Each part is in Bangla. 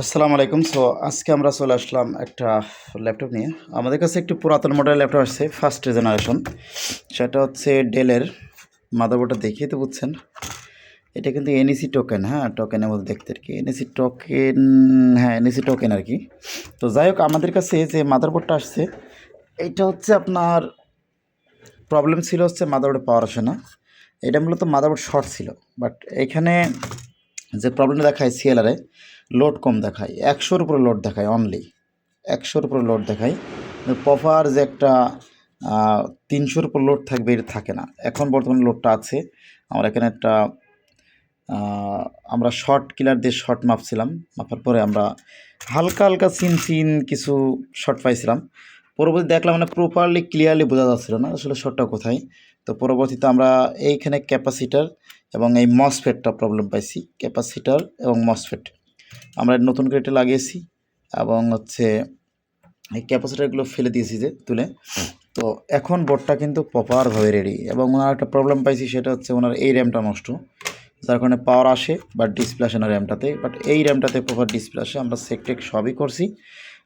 আসসালামু আলাইকুম। আজকে আমরা চলে আসলাম একটা ল্যাপটপ নিয়ে। আমাদের কাছে একটি পুরাতন মডেলের ল্যাপটপ আসছে, ফার্স্ট জেনারেশন। সেটা হচ্ছে ডেলের। মাদারবোর্ডটা দেখিয়ে তো বুঝছেন। এটা কিন্তু এনইসি টোকেন, হ্যাঁ, টোকেনের মধ্যে দেখতে আর কি। এনইসি টোকেন, হ্যাঁ, এনইসি টোকেন আর কি। তো যাই হোক, আমাদের কাছে যে মাদারবোর্ডটা আসছে, এইটা হচ্ছে আপনার প্রবলেম ছিল হচ্ছে মাদারবোর্ডে পাওয়ার আসে না। এটা মূলত মাদারবোর্ড শর্ট ছিল। বাট এখানে যে প্রবলেমটা দেখায় সিএলআরে, লোড কম দেখায়, 100-র উপরে লোড দেখায়, অনলি 100-র উপরে লোড দেখায়। প্রপার যে একটা 300-র উপর লোড থাকবে, এটা থাকে না। এখন বর্তমানে লোডটা আছে। আমরা এখানে একটা আমরা শর্ট কিলার দিয়ে শর্ট মাপছিলাম, মাপার পরে আমরা হালকা হালকা সিন কিছু শর্ট পাইছিলাম। পরবর্তী দেখলাম মানে প্রপারলি ক্লিয়ারলি বোঝা যাচ্ছিল না আসলে শর্টটা কোথায়। তো পরবর্তীতে আমরা এইখানে ক্যাপাসিটার এবং এই মসফেটটা প্রবলেম পাইছি। ক্যাপাসিটার এবং মসফেট আমরা নতুন করে এটা লাগিয়েছি এবং হচ্ছে এই ক্যাপাসিটারগুলো ফেলে দিয়েছি যে তুলে। তো এখন বোর্ডটা কিন্তু প্রপারভাবে রেডি। এবং ওনার একটা প্রবলেম পাইছি, সেটা হচ্ছে ওনার এই র্যামটা নষ্ট, যার কারণে পাওয়ার আসে বাট ডিসপ্লে আসে না র্যামটাতে। বাট এই র্যামটাতে প্রপার ডিসপ্লে আসে। আমরা সেকটেক সবই করছি।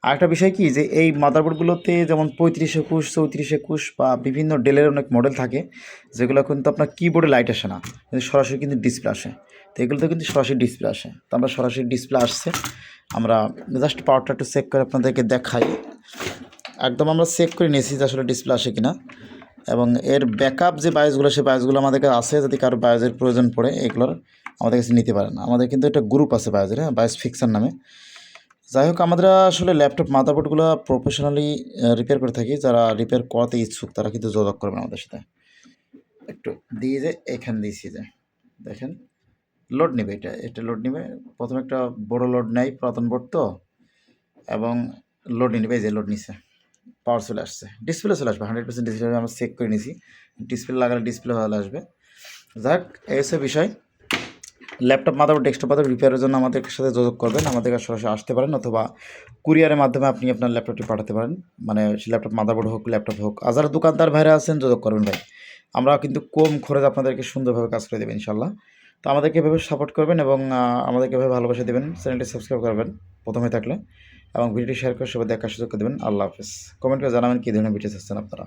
আরেকটা বিষয় কি, যে এই মাদারবোর্ডগুলোতে যেমন 3521, 3421 বা বিভিন্ন ডেলের অনেক মডেল থাকে, যেগুলো কিন্তু আপনার কিবোর্ডে লাইট আসে না, কিন্তু সরাসরি কিন্তু ডিসপ্লে আসে। তো এগুলোতে কিন্তু সরাসরি ডিসপ্লে আসে। তো আমরা সরাসরি ডিসপ্লে আসছে, আমরা জাস্ট পাওয়ারটা একটু চেক করে আপনাদেরকে দেখাই। একদম আমরা চেক করে নিয়েছি যে আসলে ডিসপ্লে আসে কিনা। এবং এর ব্যাকআপ যে বায়োসগুলো, সেই বায়োসগুলো আমাদের কাছে আছে। যদি কারো বায়োসের প্রয়োজন পড়ে, এগুলোর আমাদের কাছে নিতে পারেন। আমাদের কিন্তু একটা গ্রুপ আছে বায়োসের, হ্যাঁ, বায়োস ফিক্সার নামে। যাই হোক, আমরা আসলে ল্যাপটপ মাদারবোর্ডগুলো প্রফেশনালি রিপেয়ার করে থাকি। যারা রিপেয়ার করাতে ইচ্ছুক তারা কিন্তু যোগাযোগ করবেন আমাদের সাথে। একটু দিয়ে যে এখানে দিয়েছি যে দেখেন, লোড নেবে, এটা লোড নেবে। প্রথমে একটা বড় লোড নেয়, পুরাতন বোর্ড তো, এবং লোড নেবে। এই যে লোড নিছে, পাওয়ার চলে আসছে, ডিসপ্লে চলে আসবে, 100% ডিসপ্লে আমরা চেক করে নিয়েছি। ডিসপ্লে লাগালে ডিসপ্লে ভালো আসবে। যাক, এই হচ্ছে বিষয়। ল্যাপটপ মাদারবোর্ড ডেস্কটপ মাদারবোর্ড রিপেয়ারের জন্য আমাদের সাথে যোগাযোগ করবেন। আমাদের কাছে সরাসরি আসতে পারেন, অথবা কুরিয়ারের মাধ্যমে আপনি আপনার ল্যাপটপটি পাঠাতে পারেন। মানে ল্যাপটপ মাদারবোর্ড হোক, ল্যাপটপ হোক। আর যারা দোকানদার ভাইরা আছেন, যোগাযোগ করবেন ভাই। আমরা কিন্তু কম খরচে আপনাদেরকে সুন্দরভাবে কাজ করে দেবেন ইনশাল্লাহ। তো আমাদেরকে এভাবে সাপোর্ট করবেন এবং আমাদেরকে এভাবে ভালোবাসা দেবেন। চ্যানেলটি সাবস্ক্রাইব করবেন প্রথমে থাকলে, এবং ভিডিওটি শেয়ার করে সবাই দেখার সুযোগ করে দেবেন। আল্লাহ হাফেজ। কমেন্ট করে জানাবেন কী ধরনের ভিডিও চাচ্ছেন আপনারা।